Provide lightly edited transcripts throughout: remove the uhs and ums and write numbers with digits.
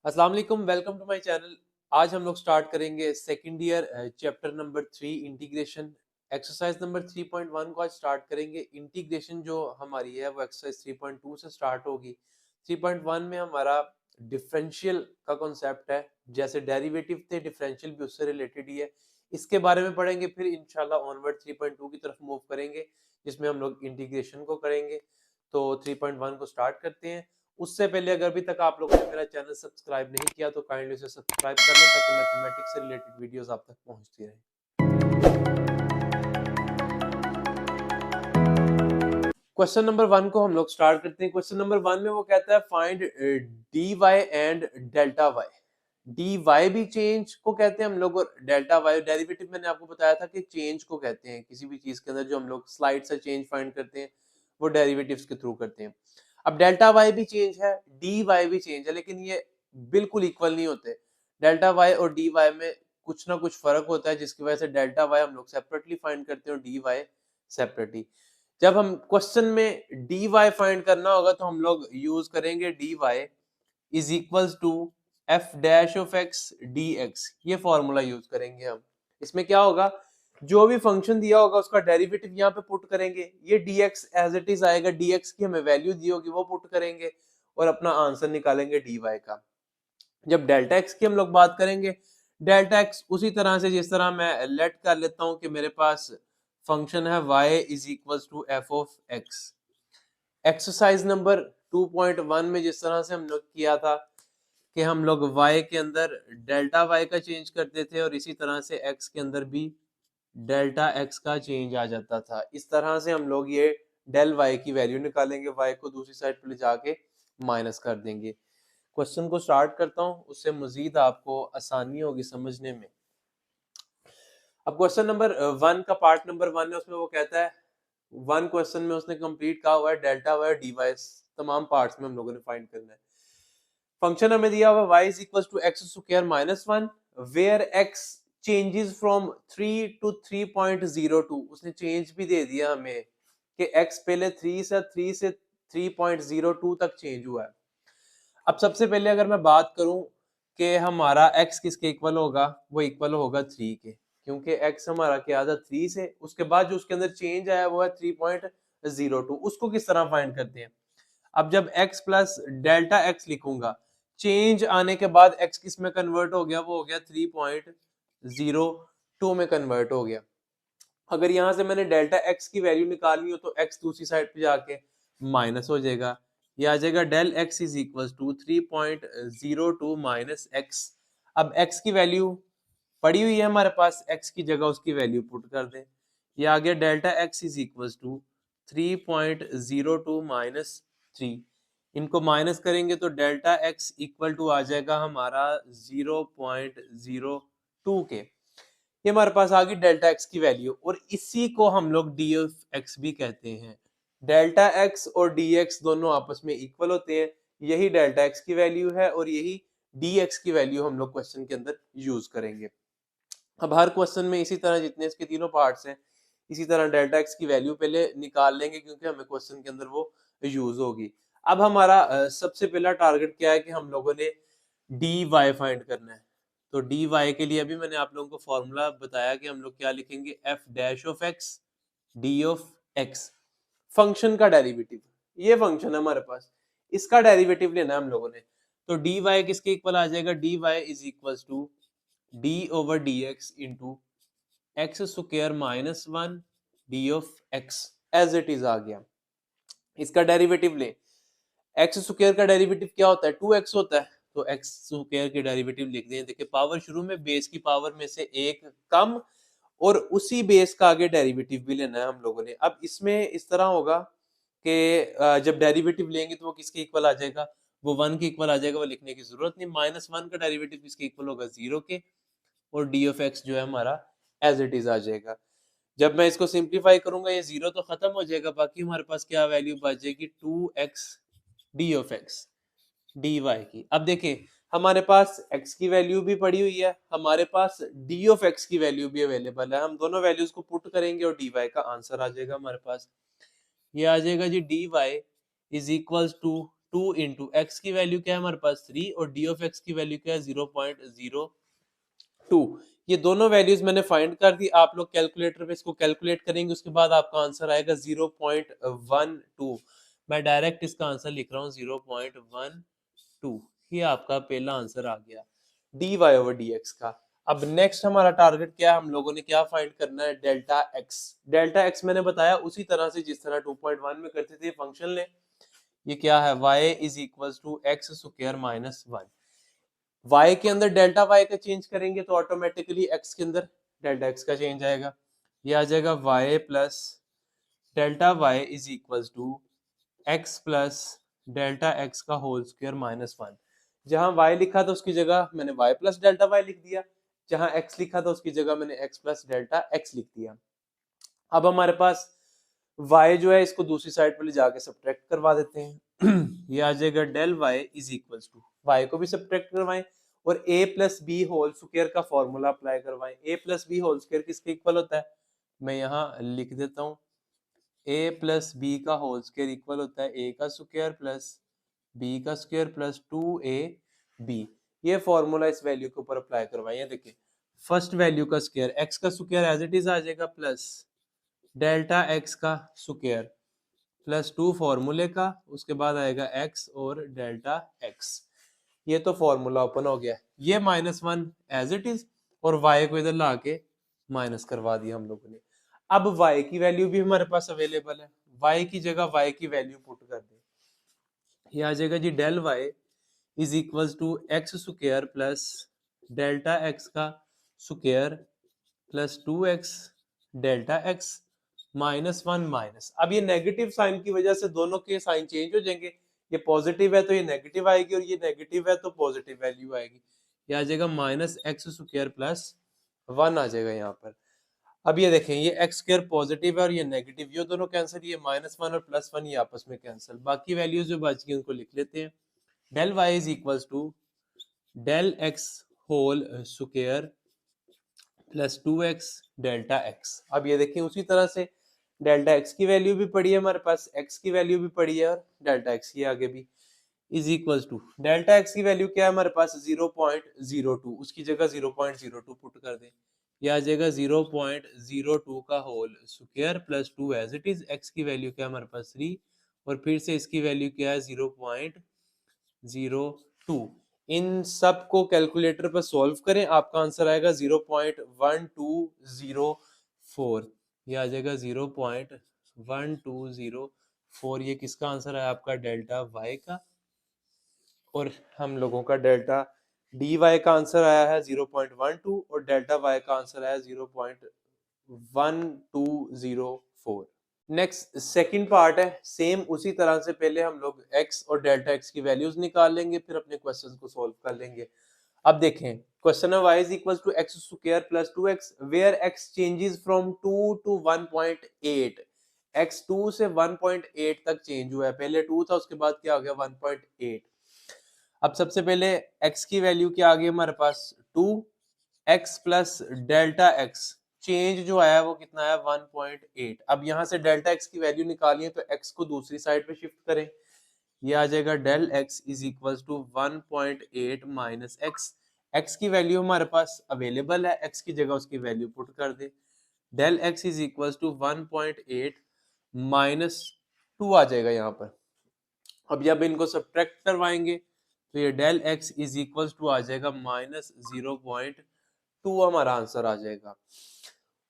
अस्सलाम वालेकुम, welcome to my channel. आज हम लोग स्टार्ट करेंगे second year chapter number 3 integration. Exercise number 3.1 को आज स्टार्ट करेंगे। इंटीग्रेशन जो हमारी है वो एक्सरसाइज 3.2 से स्टार्ट होगी। 3.1 में हमारा डिफरेंशियल का कॉन्सेप्ट है, जैसे डेरिवेटिव थे डिफरेंशियल भी उससे रिलेटेड ही है। इसके बारे में पढ़ेंगे, फिर इंशाल्लाह ऑनवर्ड 3.2 की तरफ मूव करेंगे जिसमें हम लोग इंटीग्रेशन को करेंगे। तो 3.1 को स्टार्ट करते हैं। उससे पहले अगर अभी तक आप लोगों ने मेरा चैनल सब्सक्राइब नहीं किया तो काइंडली उसे सब्सक्राइब कर लें ताकि मैथमेटिक्स से रिलेटेड वीडियोस आप तक पहुंचती रहें। क्वेश्चन नंबर 1 को हम लोग स्टार्ट करते हैं। क्वेश्चन नंबर 1 में वो कहता है find D Y and delta Y. D Y भी चेंज को कहते हैं हम लोग, और डेल्टा वाई डेरिवेटिव मैंने आपको बताया था कि चेंज को कहते हैं किसी भी चीज के अंदर जो हम लोग स्लाइड से चेंज फाइंड करते हैं वो डेरिवेटिव्स के थ्रू करते हैं। अब डेल्टा वाई भी चेंज है, डी वाई भी चेंज है, लेकिन ये बिल्कुल इक्वल नहीं होते। डेल्टा वाई और डी वाई में कुछ ना कुछ फर्क होता है जिसकी वजह से डेल्टा वाई हम लोग सेपरेटली फाइंड करते हैं और डी वाई सेपरेटली। जब हम क्वेश्चन में डी वाई फाइंड करना होगा तो हम लोग यूज करेंगे D Y is equals to F dash of X D X. ये फॉर्मूला यूज करेंगे हम। इसमें क्या होगा, जो भी फंक्शन दिया होगा उसका डेरिवेटिव यहाँ पे पुट करेंगे, ये dx एज इट इज आएगा, dx की हमें वैल्यू दी होगी वो पुट करेंगे और अपना आंसर निकालेंगे dy का। जब डेल्टा x की हम लोग बात करेंगे, डेल्टा x उसी तरह से जिस तरह मैं लेट कर लेता हूं कि मेरे पास फंक्शन है y is equal to F of x। Exercise number 2.1 में जिस तरह से हम लोग किया था कि हम लोग y के अंदर डेल्टा y का चेंज करते थे और इसी तरह से x के अंदर भी डेल्टा x का चेंज आ जाता था। इस तरह से हम लोग ये डेल y की वैल्यू निकालेंगे, y को दूसरी साइड पर ले जाके माइनस कर देंगे। क्वेश्चन को स्टार्ट करता हूं, उससे मजीद आपको आसानी होगी समझने में। अब क्वेश्चन नंबर 1 का पार्ट नंबर 1 है, उसमें वो कहता है वन क्वेश्चन में उसने कंप्लीट कहा हुआ है डेल्टा वाई डी वाई तमाम पार्ट्स में हम लोगों ने फाइंड करना है। फंक्शन हमें दिया हुआ y is equal to x square minus 1 where x changes from 3 to 3.02। उसने चेंज भी दे दिया हमें कि x पहले 3 से 3.02 तक चेंज हुआ है। अब सबसे पहले अगर मैं बात करूं कि हमारा x किसके इक्वल होगा, वो इक्वल होगा 3 के, क्योंकि x हमारा क्या था 3 से, उसके बाद जो उसके अंदर चेंज आया वो है 3.02। उसको किस तरह फाइंड करते हैं। अब जब x प्लस डेल्टा x लिखूंगा, चेंज आने के बाद x किस में कन्वर्ट हो गया, वो हो गया 3.02 में कन्वर्ट हो गया। अगर यहां से मैंने डेल्टा x की वैल्यू निकालनी हो तो x दूसरी साइड पे जाके माइनस हो जाएगा, ये आ जाएगा del x is equal to 3.02 minus x। अब x की वैल्यू पड़ी हुई है हमारे पास, x की जगह उसकी वैल्यू पुट कर दें, ये आ गया delta x is equal to 3.02 minus 3। इनको माइनस करेंगे तो डेल्टा x इक्वल टू आ जाएगा हमारा 0.02 के। ये हमारे पास आ गई डेल्टा x की वैल्यू, और इसी को हम लोग डी ऑफ x भी कहते हैं। डेल्टा x और dx दोनों आपस में इक्वल होते हैं, यही डेल्टा x की वैल्यू है और यही dx की वैल्यू हम लोग क्वेश्चन के अंदर यूज करेंगे। अब हर क्वेश्चन में इसी तरह जितने इसके तीनों पार्ट्स हैं, इसी तरह डेल्टा x की वैल्यू पहले निकाल लेंगे क्योंकि हमें क्वेश्चन के अंदर वो यूज होगी। अब हमारा सबसे पहला टारगेट क्या है कि हम लोगों ने डी वाई फाइंड करना है। तो डी वाई के लिए अभी मैंने आप लोगों को फॉर्मूला बताया कि हम लोग क्या लिखेंगे, F dash of X D of x. Function का डेरिवेटिव, ये फंक्शन है हमारे पास, इसका डेरिवेटिव लेना है हम लोगों ने। तो डी वाई किसके इक्वल आ जाएगा, D Y is equal to D over D x into X square minus 1 D of x, as it is आ गया। इसका डेरिवेटिव ले, एक्स स्क्वायर का डेरिवेटिव क्या होता है, 2x होता है, तो एक्स स्क्वायर के डेरिवेटिव लिख दें। देखिए पावर शुरू में बेस की पावर में से एक कम, और उसी बेस का आगे डेरिवेटिव भी लेना है हम लोगों ने। अब इसमें इस तरह होगा कि जब डेरिवेटिव लेंगे तो वो किसके इक्वल आ जाएगा, वो 1 के इक्वल आ जाएगा, वो लिखने की जरूरत नहीं। -1 का डेरिवेटिव किसके इक्वल होगा, 0 के, और डी ऑफ एक्स जो है हमारा एज इट इज आ जाएगा। जब मैं इसको सिंप्लीफाई करूंगा ये 0 तो खत्म हो जाएगा, बाकी हमारे पास क्या वैल्यू बच जाएगी, 2x D of X D Y की। अब देखिए हमारे पास x की वैल्यू भी पड़ी हुई है, हमारे पास d ऑफ x की वैल्यू भी अवेलेबल है। हम दोनों वैल्यूज को पुट करेंगे और dy का आंसर आ जाएगा हमारे पास। ये आ जाएगा जी dy is equal to two into X की वैल्यू क्या है हमारे पास 3 और डी ऑफ एक्स की वैल्यू क्या है 0.02। ये दोनों वैल्यूज मैंने फाइंड कर दी। आप लोग कैलकुलेटर पे इसको कैलकुलेट करेंगे, उसके बाद आपका आंसर आएगा 0.12। मैं डायरेक्ट इसका आंसर लिख रहा हूँ 0.12। ये आपका पहला आंसर आ गया D Y over D X का। अब नेक्स्ट हमारा टारगेट क्या है, हम लोगों ने क्या फाइंड करना है, डेल्टा एक्स। डेल्टा एक्स मैंने बताया उसी तरह से जिस तरह 2.1 में करते थे, फंक्शन ले। ये क्या है, y is equal to x square minus 1। y के अंदर डेल्टा y का चेंज करेंगे तो ऑटोमेटिकली x के अंदर डेल्टा x का चेंज आएगा। ये आ जाएगा y plus delta y is equal to x plus delta x का होल स्क्वायर माइनस 1। जहां y लिखा था उसकी जगह मैंने y प्लस डेल्टा y लिख दिया, जहां x लिखा था उसकी जगह मैंने x प्लस डेल्टा x लिख दिया। अब हमारे पास y जो है इसको दूसरी साइड पर ले जाके सब्ट्रैक्ट करवा देते हैं। ये आ जाएगा del y is equal to, y को भी सब्ट्रैक्ट करवाएं और a plus B whole square का फॉर्मूला अप्लाई करवाएं। a plus B whole square किसके इक्वल होता है, मैं यहाँ लिख देता हूँ। a प्लस बी का होल स्क्वायर इक्वल होता है a का स्क्वायर प्लस b का स्क्वायर प्लस 2ab। ये फॉर्मूला इस वैल्यू के ऊपर अप्लाई करवाइए। देखिए फर्स्ट वैल्यू का स्क्वायर x का स्क्वायर एज इट इज आ जाएगा प्लस डेल्टा x का स्क्वायर प्लस 2 फॉर्मूले का, उसके बाद आएगा x और डेल्टा x। ये तो फॉर्मूला ओपन हो गया। ये -1 एज इट इज और y को इधर ला के माइनस करवा दिया हम लोगों ने। अब y की वैल्यू भी हमारे पास अवेलेबल है, y की जगह y की वैल्यू पुट कर दे। ये आ जाएगा जी del y is equal to x square plus delta x का square plus 2x delta x -1 minus. अब ये नेगेटिव साइन की वजह से दोनों के साइन चेंज हो जाएंगे। ये पॉजिटिव है तो ये नेगेटिव आएगी और ये नेगेटिव है तो पॉजिटिव वैल्यू आएगी। ये आ जाएगा माइनस एक्स स्क्वायर प्लस 1 आ जाएगा यहाँ पर। अब ये देखें ये एक्स स्क्वायर पॉजिटिव है और ये नेगेटिव, ये दोनों कैंसिल, ये -1 और +1 ये आपस में कैंसिल। बाकी वैल्यूज जो बच गई उनको लिख लेते हैं। Del Y is equal to del X whole square plus 2x delta x। अब ये देखिए उसी तरह से डेल्टा x की वैल्यू भी पड़ी है हमारे पास, x की वैल्यू भी पड़ी है और डेल्टा x ये आगे भी is equal to delta x की वैल्यू क्या है हमारे पास 0.02, उसकी जगह 0.02 पुट कर दें। ये आ जाएगा 0.02 का whole square plus 2 as it is. x की वैल्यू क्या है हमारे पास 3 और फिर से इसकी वैल्यू क्या है 0.02। इन सब को कैलकुलेटर पर सॉल्व करें, आपका आंसर आएगा 0.1204। ये आ जाएगा 0.1204। ये किसका आंसर है आपका डेल्टा y का, और हम लोगों का डेल्टा dy का आंसर आया है 0.12 और डेल्टा y का आंसर आया 0.1204। नेक्स्ट सेकंड पार्ट है, सेम उसी तरह से पहले हम लोग x और डेल्टा x की वैल्यूज निकाल लेंगे, फिर अपने क्वेश्चन को सॉल्व कर लेंगे। अब देखें क्वेश्चन है y is equal to x square plus 2x where x changes from 2 to 1.8। x 2 से 1.8 तक चेंज हुआ है, पहले 2 था उसके बाद क्या हो गया 1.8। अब सबसे पहले x की वैल्यू क्या आ गई हमारे पास 2, x plus delta x change जो आया वो कितना है 1.8। अब यहाँ से डेल्टा x की वैल्यू निकालिए तो x को दूसरी साइड पे शिफ्ट करें। ये आ जाएगा del x is equal to 1.8 minus x। x की वैल्यू हमारे पास अवेलेबल है, x की जगह उसकी वैल्यू पुट कर दे। Del x is equal to 1.8 minus 2 आ जाएगा यहाँ पर। अब जब इनको सब्ट्रैक्ट करवाएंगे तो ये del x is equal to आ जाएगा -0.2 हमारा आंसर आ जाएगा।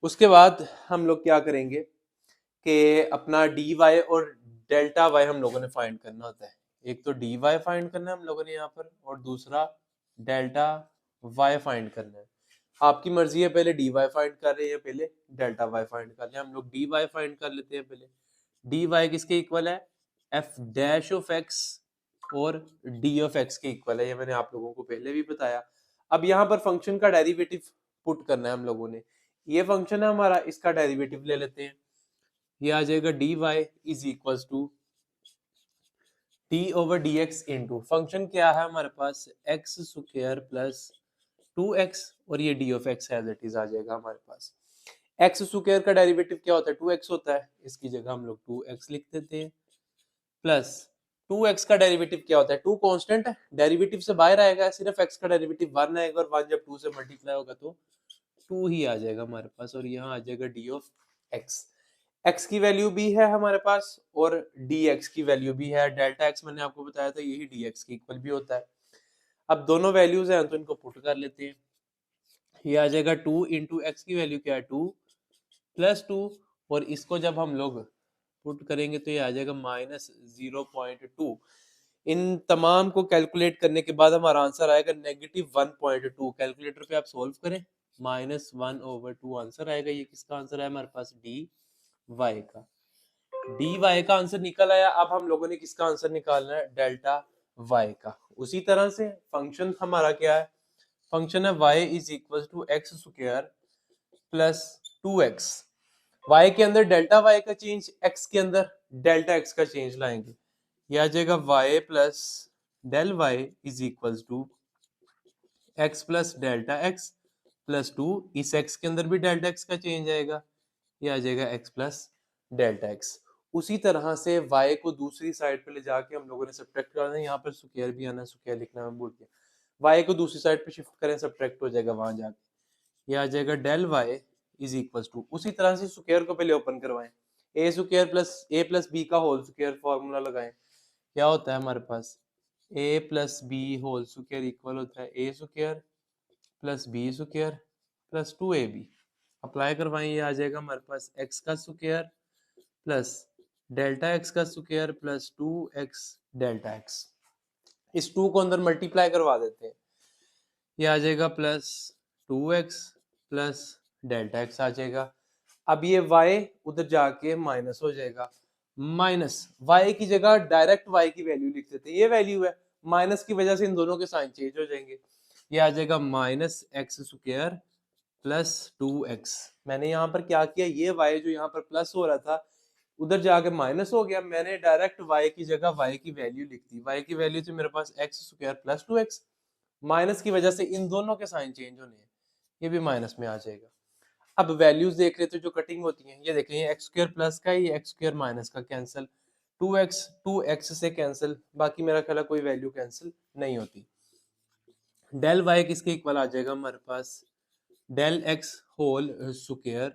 उसके बाद हम लोग क्या करेंगे कि अपना डी वाई और डेल्टा वाई हम लोगों ने फाइंड करना होता है। एक तो डी वाई फाइंड करना है हम लोगों ने यहाँ पर और दूसरा डेल्टा वाई फाइंड करना है। आपकी मर्जी है पहले डी वाई फाइंड कर रहे हैं पहले डेल्टा वाई फाइंड कर रहे हैं। हम लोग डी वाई फाइंड कर लेते हैं पहले। डी वाई किसके इक्वल है, एफ डैश ऑफ एक्स और डी ऑफ एक्स के इक्वल है, ये मैंने आप लोगों को पहले भी बताया। अब यहाँ पर फंक्शन का डेरिवेटिव पुट करना है हम लोगों ने। ये फंक्शन है हमारा, इसका डेरिवेटिव ले लेते हैं। ये आ जाएगा D Y is equal to D over D x into function क्या है हमारे पास एक्स स्क्वायर प्लस 2x और ये D of x as it is आ जाएगा हमारे पास। एक्स स्क्वायर का डेरिवेटिव क्या होता है 2x होता है, इसकी जगह हम लोग 2x लिख देते हैं प्लस 2x का डेरिवेटिव क्या होता है? 2 कांस्टेंट है, डेरिवेटिव से बाहर आएगा, सिर्फ x का डेरिवेटिव 1 आएगा और 1 जब 2 से मल्टीप्लाई होगा तो 2 ही आ जाएगा हमारे पास और यहाँ आ जाएगा d ऑफ x। x की वैल्यू भी है हमारे पास और dx की वैल्यू भी है। डेल्टा x मैंने आपको बताया था यही dx के इक्वल भी होता है। अब दोनों वैल्यूज हैं तो इनको पुट कर लेते हैं। ये आ जाएगा 2 इंटू एक्स की वैल्यू क्या है 2 प्लस 2 और इसको जब हम लोग पुट करेंगे तो ये आ जाएगा -0.2। इन तमाम को कैलकुलेट करने के बाद हमारा आंसर आएगा -1.2। कैलकुलेटर पे आप सोल्व करें, -1/2 आंसर आएगा। ये किसका आंसर है हमारे पास? डी वाई का। डी वाई का आंसर निकल आया। अब हम लोगों ने किसका आंसर निकालना है? डेल्टा वाई का। उसी तरह से फंक्शन हमारा क्या है? फंक्शन है y is equal to x square plus 2x। y के अंदर डेल्टा y का चेंज, x के अंदर डेल्टा x का चेंज लाएंगे। ये आ जाएगा y plus del y is equal to x plus delta x plus 2। इस x के अंदर भी डेल्टा x का चेंज आएगा, ये आ जाएगा x प्लस डेल्टा x। उसी तरह से y को दूसरी साइड पे ले जाके हम लोगों ने सब्ट्रैक्ट करना है। यहाँ पर स्क्वायर भी आना, स्क्वायर लिखना मैं भूल गया। y को दूसरी साइड पे शिफ्ट करें, सब्ट्रैक्ट हो जाएगा वहां जाके। ये आ जाएगा del y is equal to, उसी तरह से स्क्वायर को पहले ओपन करवाएं, A square plus A plus B का होल स्क्वायर फॉर्मूला लगाएं। क्या होता है हमारे पास? A plus B whole square equal होता है A square plus B square plus 2ab। Apply करवाएं, ये आ जाएगा हमारे पास x का स्क्वायर प्लस डेल्टा x का square plus 2x delta x। इस 2 को अंदर मल्टीप्लाई करवा देते हैं, ये आ जाएगा plus 2x plus delta x आ जाएगा। अब ये y उधर जाके माइनस हो जाएगा, माइनस y की जगह डायरेक्ट y की वैल्यू लिख देते हैं। ये वैल्यू है, माइनस की वजह से इन दोनों के साइन चेंज हो जाएंगे। ये आ जाएगा minus x square plus 2x। मैंने यहाँ पर क्या किया, ये y जो यहाँ पर प्लस हो रहा था उधर जाके माइनस हो गया। मैंने डायरेक्ट y की जगह y की वैल्यू लिख दी। y की वैल्यू थी मेरे पास X square plus 2x। Minus की वजह से इन दोनों के साइन चेंज होने हैं, ये भी माइनस में आ जाएगा। अब वैल्यूज देख रहे थे जो कटिंग होती हैं, ये देखें ये एक्स स्क्वायर प्लस का, ये एक्स स्क्वायर माइनस का कैंसिल, 2x से कैंसिल, बाकी मेरा ख्याल है कोई वैल्यू कैंसिल नहीं होती। डेल वाई किसके इक्वल आ जाएगा हमारे पास? Del X whole square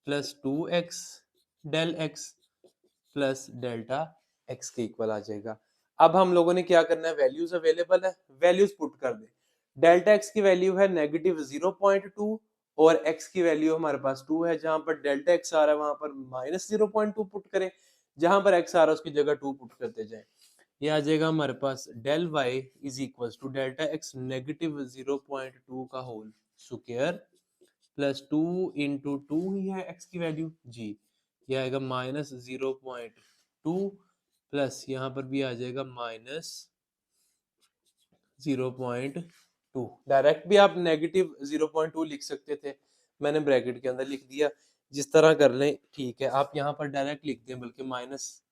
plus 2x del X plus delta X के इक्वल आ जाएगा। अब हम लोगों ने क्या करना है? वैल्यूज अवेलेबल है, वैल्यूज पुट कर दे। डेल्टा एक्स की वैल्यू है -0.2 और x की वैल्यू हमारे पास 2 है। जहां पर डेल्टा x आ रहा है वहां पर -0.2 पुट करें, जहां पर x आ रहा है उसकी जगह 2 पुट करते जाएं। ये आ जाएगा हमारे पास del y is equal to delta x -0.2 का होल स्क्वायर प्लस 2 इंटू 2 ही है x की वैल्यू जी। ये आएगा -0.2 प्लस यहाँ पर भी आ जाएगा -0.2। डायरेक्ट भी आप -0.2 लिख सकते थे, मैंने ब्रैकेट के अंदर लिख दिया। जिस तरह कर लें ठीक है, आप यहाँ पर डायरेक्ट लिख दें, बल्कि माइनस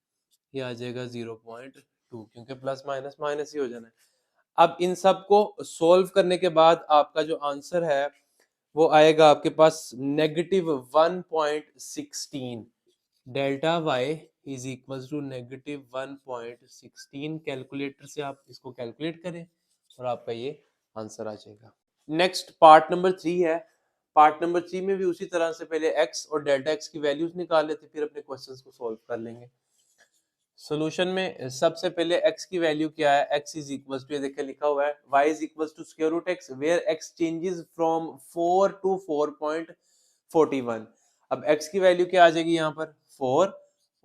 ये आ जाएगा 0.2 क्योंकि प्लस माइनस माइनस ही हो जाना है। अब इन सब को सोल्व करने के बाद आपका जो आंसर है वो आएगा आपके पास -1.16। Delta y is equal to -1.16। Calculator से आप इसको कैलकुलेट करें और आपका ये आंसर आ जाएगा। नेक्स्ट पार्ट नंबर 3 है। पार्ट नंबर 3 में भी उसी तरह से पहले x और डेल्टा x की वैल्यूज निकाल लेते, फिर अपने क्वेश्चंस को सॉल्व कर लेंगे। सॉल्यूशन में सबसे पहले x की वैल्यू क्या है? x इज इक्वल टू, ये देखिए लिखा हुआ है y is equal to square root x where x changes from 4 to 4.41। अब x की वैल्यू क्या आ जाएगी यहाँ पर? 4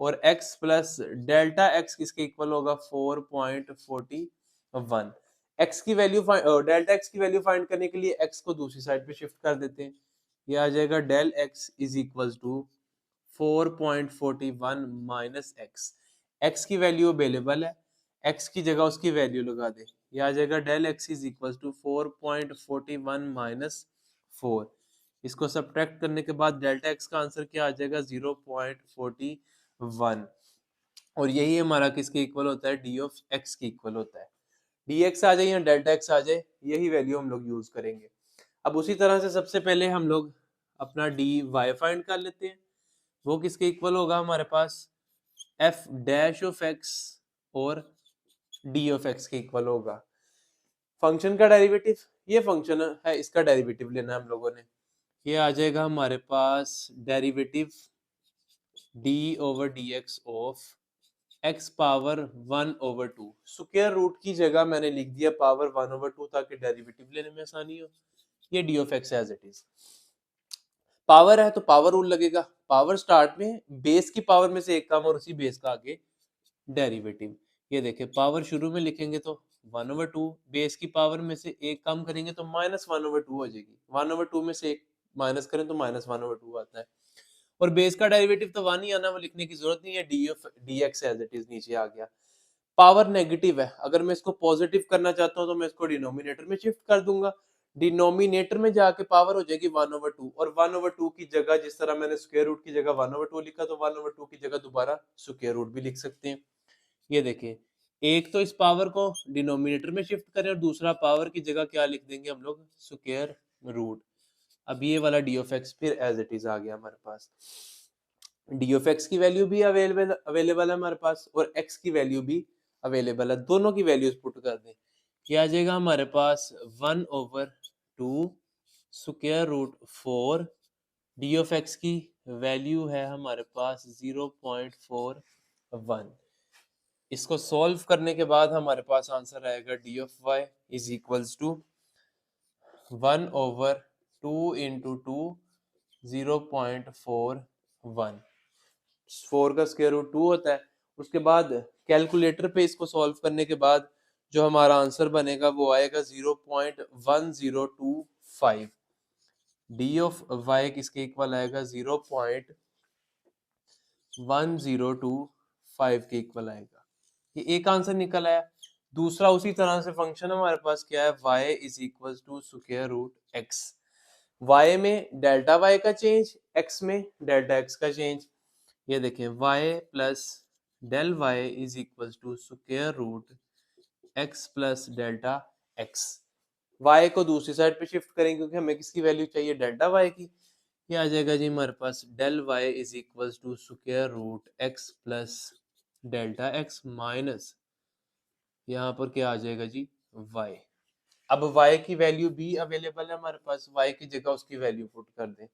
और x प्लस डेल्टा x किसके इक्वल होगा? 4.41। x की वैल्यू डेल्टा x की वैल्यू फाइंड करने के लिए x को दूसरी साइड पे शिफ्ट कर देते हैं। ये आ जाएगा del x is equal to 4.41 minus x। x की वैल्यू अवेलेबल है, x की जगह उसकी वैल्यू लगा दे। ये आ जाएगा del x is equal to 4.41 minus 4। इसको सब्ट्रैक्ट करने के बाद डेल्टा x का आंसर क्या आ जाएगा? 0.41। और यही हमारा किसके इक्वल होता है? d ऑफ x के इक्वल होता है। dx आ जाए या डेल्टा x आ जाए, यही वैल्यू हम लोग यूज करेंगे। अब उसी तरह से सबसे पहले हम लोग अपना dy फाइंड कर लेते हैं। वो किसके इक्वल होगा हमारे पास? f डैश ऑफ x और डी ऑफ एक्स के इक्वल होगा। फंक्शन का डेरिवेटिव, ये फंक्शन है, इसका डेरिवेटिव लेना है हम लोगों ने। ये आ जाएगा हमारे पास derivative D over D X of X power 1/2। Square root की जगह मैंने लिख दिया पावर 1/2 ताकि डेरिवेटिव लेने में आसानी हो। ये D of x as it is. Power है तो पावर रूल लगेगा। पावर स्टार्ट में बेस की पावर में से एक कम और उसी बेस का आगे डेरिवेटिव। ये देखिए पावर शुरू में लिखेंगे तो 1/2, बेस की पावर में से एक कम करेंगे तो -1/2 हो जाएगी। 1/2 में से एक माइनस करें तो -1/2 आता है। और बेस का डेरिवेटिव तो 1 ही आना, वो लिखने की जरूरत नहीं है। D of d x as it is नीचे आ गया। पावर नेगेटिव है, अगर मैं इसको पॉजिटिव करना चाहता हूँ तो मैं इसको डिनोमिनेटर में शिफ्ट कर दूंगा। डिनोमिनेटर में जाके पावर हो जाएगी 1/2, और 1/2 की जगह जिस तरह मैंने स्क्वायर रूट की जगह 1/2 लिखा तो 1/2 की जगह दोबारा स्क्वायर रूट भी लिख सकते हैं। ये देखिए, एक तो इस पावर को डिनोमिनेटर में शिफ्ट करें और दूसरा पावर की जगह क्या लिख देंगे हम लोग, स्क्वायर रूट। अब ये वाला डी ऑफ एक्स फिर एज इट इज आ गया हमारे पास। डी ऑफ एक्स की वैल्यू भी अवेलेबल है हमारे पास और एक्स की वैल्यू भी अवेलेबल है। दोनों की वैल्यूज पुट कर दें, क्या आ जाएगा हमारे पास 1/2 square root 4। D of x की वैल्यू है हमारे पास 0.41। इसको सॉल्व करने के बाद हमारे पास आंसर आएगा d of y is equals to 1/2 into 2 0.41। 4 का स्क्वायर रूट 2 होता है। उसके बाद कैलकुलेटर पे इसको सॉल्व करने के बाद जो हमारा आंसर बनेगा वो आएगा 0.1025। डी ऑफ वाई किसके इक्वल आएगा, 0.1025 के इक्वल आएगा। ये एक आंसर निकल आया। दूसरा उसी तरह से फंक्शन हमारे पास क्या है, y is equal to square root x. y में डेल्टा y का चेंज, x में डेल्टा x का चेंज। ये देखें y plus del y is equal to square root x plus delta x। y को दूसरी साइड पे शिफ्ट करेंगे क्योंकि हमें किसकी वैल्यू चाहिए, डेल्टा y की। ये आ जाएगा जी हमारे पास del y is equal to square root x plus delta x minus यहाँ पर क्या आ जाएगा जी y। अब y की वैल्यू भी अवेलेबल है हमारे पास, y की जगह उसकी वैल्यू पुट कर दें।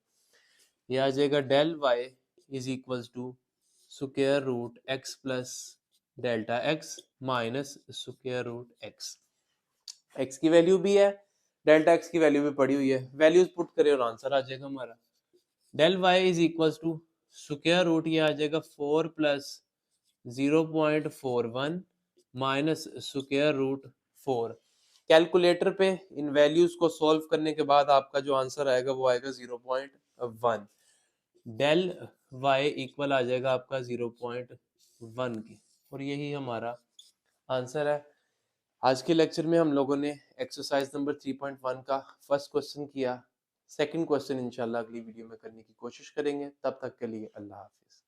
ये आ जाएगा del y is equal to square root x plus delta x minus square root x। x की वैल्यू भी है, डेल्टा x की वैल्यू भी पड़ी हुई है। वैल्यूज पुट करें और आंसर आ जाएगा हमारा। Del y is equal to square root, ये आ जाएगा 4 plus 0.41 minus square root 4। Calculator पे इन वैल्यूज को सॉल्व करने के बाद आपका जो आंसर आएगा वो आएगा 0.1। डेल y इक्वल आ जाएगा आपका 0.1 की, और यही हमारा आंसर है। आज के लेक्चर में हम लोगों ने एक्सरसाइज नंबर 3.1 का फर्स्ट क्वेश्चन किया। सेकंड क्वेश्चन इंशाल्लाह अगली वीडियो में करने की कोशिश करेंगे। तब तक के लिए अल्लाह हाफिज।